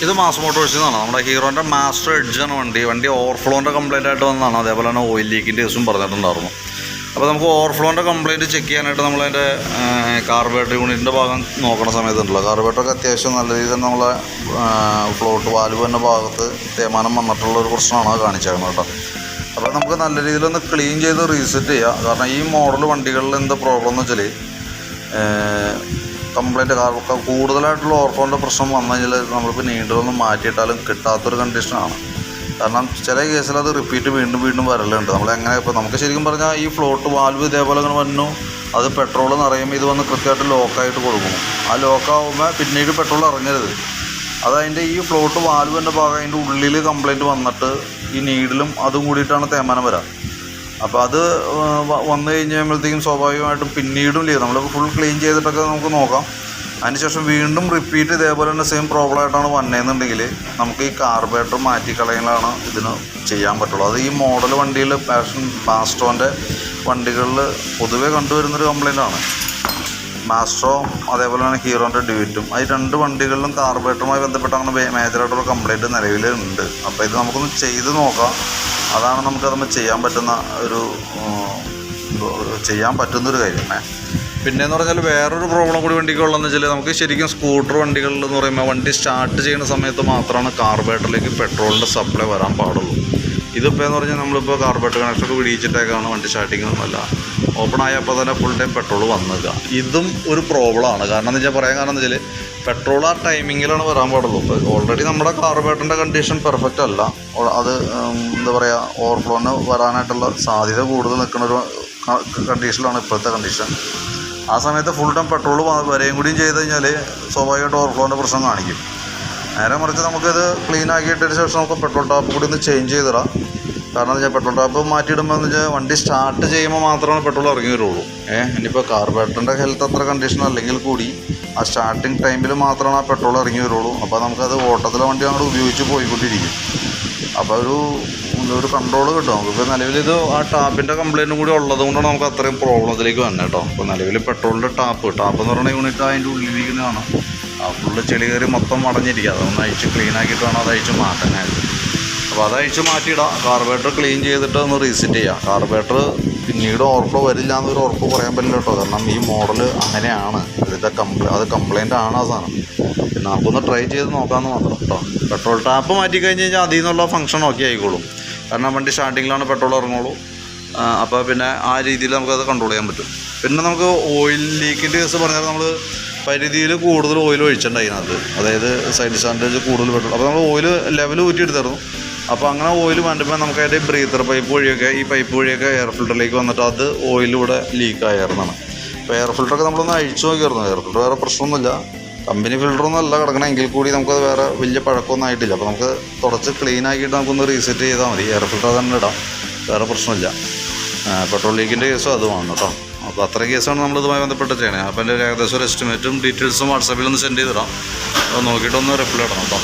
ഇത് മാസ് മോട്ടോഴ്സിൽ നിന്നാണ്. നമ്മുടെ ഹീറോൻ്റെ മാസ്റ്റർ എഡ്ജാണ് വണ്ടി ഓവർഫ്ലോൻ്റെ കംപ്ലൈൻ്റ് ആയിട്ട് വന്നതാണ്. അതേപോലെ തന്നെ ഓയിൽ ലീക്കിൻ്റെ കേസും പറഞ്ഞിട്ടുണ്ടായിരുന്നു. അപ്പോൾ നമുക്ക് ഓവർഫ്ലോൻ്റെ കംപ്ലൈൻറ്റ് ചെക്ക് ചെയ്യാനായിട്ട് നമ്മളതിൻ്റെ കാർബറേറ്റർ യൂണിറ്റിൻ്റെ ഭാഗം നോക്കുന്ന സമയത്തുണ്ടല്ലോ, കാർബറേറ്ററൊക്കെ അത്യാവശ്യം നല്ല രീതിയിൽ തന്നെ നമ്മളെ ഫ്ലോട്ട് വാൽവ് തന്നെ ഭാഗത്ത് തേയ്മാനം വന്നിട്ടുള്ള ഒരു പ്രശ്നമാണ് കാണിച്ചേക്കുന്നത് കേട്ടോ. അപ്പോൾ നമുക്ക് നല്ല രീതിയിലൊന്ന് ക്ലീൻ ചെയ്ത് റീസെറ്റ് ചെയ്യുക. കാരണം ഈ മോഡൽ വണ്ടികളിൽ എന്താ പ്രോബ്ലം എന്ന് വെച്ചാൽ കംപ്ലൈൻറ്റ് കൂടുതലായിട്ടുള്ള ഓവർഫ്ലോൻ്റെ പ്രശ്നം വന്നു കഴിഞ്ഞാൽ നമ്മളിപ്പോൾ നീണ്ടൊന്നും മാറ്റിയിട്ടാലും കിട്ടാത്തൊരു കണ്ടീഷനാണ്. കാരണം ചില കേസിൽ അത് റിപ്പീറ്റ് വീണ്ടും വരലുണ്ട്. നമ്മളെങ്ങനെ ഇപ്പോൾ നമുക്ക് ശരിക്കും പറഞ്ഞാൽ ഈ ഫ്ലോട്ട് വാൽവ് ഇതേപോലെ അങ്ങനെ വന്നു, അത് പെട്രോൾ നിറയുമ്പോൾ ഇത് വന്ന് കൃത്യമായിട്ട് ലോക്കായിട്ട് കൊടുക്കും. ആ ലോക്കാവുമ്പോൾ പിന്നീട് പെട്രോൾ ഇറങ്ങരുത്. അതതിൻ്റെ ഈ ഫ്ലോട്ട് വാൽവിൻ്റെ ഭാഗം അതിൻ്റെ ഉള്ളിൽ കംപ്ലൈൻറ്റ് വന്നിട്ട് ഈ നീഡിലും അതും കൂടിയിട്ടാണ് തേയ്മാനം വരാം. അപ്പോൾ അത് വന്നു കഴിയുമ്പോഴത്തേക്കും സ്വാഭാവികമായിട്ടും പിന്നീടും ലീക്ക് നമ്മൾ ഫുൾ ക്ലീൻ ചെയ്തിട്ടൊക്കെ നമുക്ക് നോക്കാം. അതിനുശേഷം വീണ്ടും റിപ്പീറ്റ് ഇതേപോലെ തന്നെ സെയിം പ്രോബ്ലം ആയിട്ടാണ് വന്നതെന്നുണ്ടെങ്കിൽ നമുക്ക് ഈ കാർബറേറ്റർ മാറ്റിക്കളയലാണ് ഇതിന് ചെയ്യാൻ പറ്റുള്ളൂ. അത് ഈ മോഡൽ വണ്ടിയിൽ മാസ്ട്രോൻ്റെ വണ്ടികളിൽ പൊതുവേ കണ്ടുവരുന്നൊരു കംപ്ലൈൻ്റാണ്. മാസ്ട്രോ അതേപോലെ തന്നെ ഹീറോൻ്റെ ഡ്യൂറ്റും, ഈ രണ്ട് വണ്ടികളിലും കാർബറേറ്ററുമായി ബന്ധപ്പെട്ട് അങ്ങനെ മേജറായിട്ടുള്ള കംപ്ലൈൻറ്റ് നിലവിലുണ്ട്. അപ്പോൾ ഇത് നമുക്കൊന്ന് ചെയ്ത് നോക്കാം. അതാണ് നമുക്കതൊന്ന് ചെയ്യാൻ പറ്റുന്നൊരു കാര്യം. പിന്നെയെന്ന് പറഞ്ഞാൽ വേറൊരു പ്രോബ്ലം കൂടി വണ്ടിക്കുള്ളതെന്ന് വെച്ചാൽ നമുക്ക് ശരിക്കും സ്കൂട്ടർ വണ്ടികളിൽ എന്ന് പറയുമ്പോൾ വണ്ടി സ്റ്റാർട്ട് ചെയ്യുന്ന സമയത്ത് മാത്രമാണ് കാർബറേറ്ററിലേക്ക് പെട്രോളിൻ്റെ സപ്ലൈ വരാൻ പാടുള്ളൂ. ഇതിപ്പോൾ എന്ന് പറഞ്ഞാൽ നമ്മളിപ്പോൾ കാർബറേറ്റർ കണക്ഷനൊക്കെ വിടിയിച്ചിട്ടേക്കാണ് വണ്ടി സ്റ്റാർട്ടിങ് ഒന്നുമല്ല, ഓപ്പൺ ആയപ്പോൾ തന്നെ ഫുൾ ടൈം പെട്രോൾ വന്നില്ല. ഇതും ഒരു പ്രോബ്ലമാണ്. കാരണം എന്ന് വെച്ചാൽ പറയാൻ കാരണം എന്ന് വെച്ചാൽ പെട്രോൾ ആ ടൈമിങ്ങിലാണ് വരാൻ പാടുള്ളൂ. ഇപ്പോൾ ഓൾറെഡി നമ്മുടെ കാർബറേറ്ററിൻ്റെ കണ്ടീഷൻ പെർഫെക്റ്റ് അല്ല. അത് എന്താ പറയുക, ഓവർഫ്ലോന് വരാനായിട്ടുള്ള സാധ്യത കൂടുതൽ നിൽക്കുന്നൊരു കണ്ടീഷനിലാണ് ഇപ്പോഴത്തെ കണ്ടീഷൻ. ആ സമയത്ത് ഫുൾ ടൈം പെട്രോൾ വരെയും കൂടിയും ചെയ്ത് കഴിഞ്ഞാൽ സ്വാഭാവികമായിട്ട് ഓവർഫ്ലോൻ്റെ പ്രശ്നം കാണിക്കും. നേരെ മറിച്ച് നമുക്കിത് ക്ലീൻ ആക്കിയിട്ടതിന് ശേഷം നമുക്ക് പെട്രോൾ ടാപ്പ് കൂടി ഒന്ന് ചേഞ്ച് ചെയ്തിടാം. കാരണം എന്ന് വെച്ചാൽ പെട്രോൾ ടാപ്പ് മാറ്റിയിടുമ്പോൾ എന്ന് വെച്ചാൽ വണ്ടി സ്റ്റാർട്ട് ചെയ്യുമ്പോൾ മാത്രമാണ് പെട്രോൾ ഇറങ്ങി വരുള്ളൂ. ഇനിയിപ്പോൾ കാർബറേറ്ററിൻ്റെ ഹെൽത്ത് അത്ര കണ്ടീഷൻ അല്ലെങ്കിൽ കൂടി ആ സ്റ്റാർട്ടിങ് ടൈമിൽ മാത്രമാണ് ആ പെട്രോൾ ഇറങ്ങി വരുള്ളൂ. അപ്പോൾ നമുക്കത് ഓട്ടത്തിലെ വണ്ടി അങ്ങോട്ട് ഉപയോഗിച്ച് പോയിക്കൊണ്ടിരിക്കും. അപ്പോൾ ഒരു കൺട്രോൾ കിട്ടും നമുക്ക്. ഇപ്പോൾ നിലവിലിത് ആ ടാപ്പിൻ്റെ കംപ്ലയിൻറ്റും കൂടി ഉള്ളത് കൊണ്ടാണ് നമുക്ക് അത്രയും പ്രോബ്ലത്തിലേക്ക് വന്നത് കേട്ടോ. അപ്പോൾ നിലവിൽ പെട്രോളിൻ്റെ ടാപ്പ് എന്ന് പറയുന്ന യൂണിറ്റ് അതിൻ്റെ ഉള്ളിലിരിക്കുന്നതാണ്. ആ ഫുള്ള് ചെളി കയറി മൊത്തം അടഞ്ഞിരിക്കുക. അതൊന്ന് അഴിച്ച് ക്ലീൻ ആക്കിയിട്ട് വേണം അത് അഴിച്ച് മാറ്റാനായിട്ട്. അപ്പോൾ അത് അഴിച്ച് മാറ്റിയിടാം. കാർബറേറ്റർ ക്ലീൻ ചെയ്തിട്ട് ഒന്ന് റീസെറ്റ് ചെയ്യാം. കാർബറേറ്റർ പിന്നീട് ഓവർഫ്ലോ വരില്ല എന്നൊരു ഉറപ്പ് പറയാൻ പറ്റില്ല കേട്ടോ. കാരണം ഈ മോഡൽ അങ്ങനെയാണ്, ഇതിൻ്റെ കംപ്ലയിൻ്റ് ആണ് ആ സാധനം. പിന്നെ നമുക്കൊന്ന് ട്രൈ ചെയ്ത് നോക്കാമെന്ന് മാത്രം കേട്ടോ. പെട്രോൾ ടാപ്പ് മാറ്റി കഴിഞ്ഞ് കഴിഞ്ഞാൽ അതിൽ നിന്നുള്ള ഫംഗ്ഷൻ ഓക്കെ ആയിക്കോളും. കാരണം വണ്ടി സ്റ്റാർട്ടിങ്ങിലാണ് പെട്രോൾ ഇറങ്ങുള്ളൂ. അപ്പോൾ പിന്നെ ആ രീതിയിൽ നമുക്കത് കൺട്രോൾ ചെയ്യാൻ പറ്റും. പിന്നെ നമുക്ക് ഓയിൽ ലീക്കിൻ്റെ കേസ് പറഞ്ഞാൽ നമ്മൾ പരിധിയിൽ കൂടുതൽ ഓയിൽ ഒഴിച്ചിട്ടുണ്ട് അതിനകത്ത്. അതായത് സൈഡ് സ്റ്റാൻഡേജ് കൂടുതൽ പെട്രോൾ. അപ്പോൾ നമ്മൾ ഓയിൽ ലെവൽ ഊറ്റിയെടുത്തായിരുന്നു. അപ്പോൾ അങ്ങനെ ഓയിൽ വേണ്ടുമ്പോൾ നമുക്ക് അതിൻ്റെ ബ്രീത്തർ പൈപ്പ് വഴിയൊക്കെ ഈ പൈപ്പ് വഴിയൊക്കെ എയർ ഫിൽറ്ററിലേക്ക് വന്നിട്ട് അത് ഓയിലൂടെ ലീക്കായിരുന്നതാണ്. അപ്പോൾ എയർ ഫിൽറ്ററൊക്കെ നമ്മളൊന്ന് അഴിച്ചു നോക്കിയായിരുന്നു. എയർ ഫിൽറ്റർ വേറെ പ്രശ്നമൊന്നുമില്ല, കമ്പനി ഫിൽറ്ററൊന്നും അല്ല കിടക്കണമെങ്കിൽ കൂടി നമുക്കത് വേറെ വലിയ പഴക്കമൊന്നും ആയിട്ടില്ല. അപ്പോൾ നമുക്ക് തുടച്ച് ക്ലീൻ ആക്കിയിട്ട് നമുക്കൊന്ന് റീസെറ്റ് ചെയ്താൽ മതി. എയർ ഫിൽറ്റർ തന്നെ ഇടാം, വേറെ പ്രശ്നമില്ല. പെട്രോൾ ലീക്കിൻ്റെ കേസും അതുമാണ് കേട്ടോ. അപ്പോൾ അത്രയും കേസാണ് നമ്മളിതുമായി ബന്ധപ്പെട്ട് ചെയ്യണേ. അപ്പോൾ എൻ്റെ ഒരു ഏകദേശം ഒരു എസ്റ്റിമേറ്റും ഡീറ്റെയിൽസും വാട്സാപ്പിൽ ഒന്ന് സെൻഡ് ചെയ്തിടാം. അത് നോക്കിയിട്ടൊന്ന് റിപ്ലൈ ഇടണം കേട്ടോ.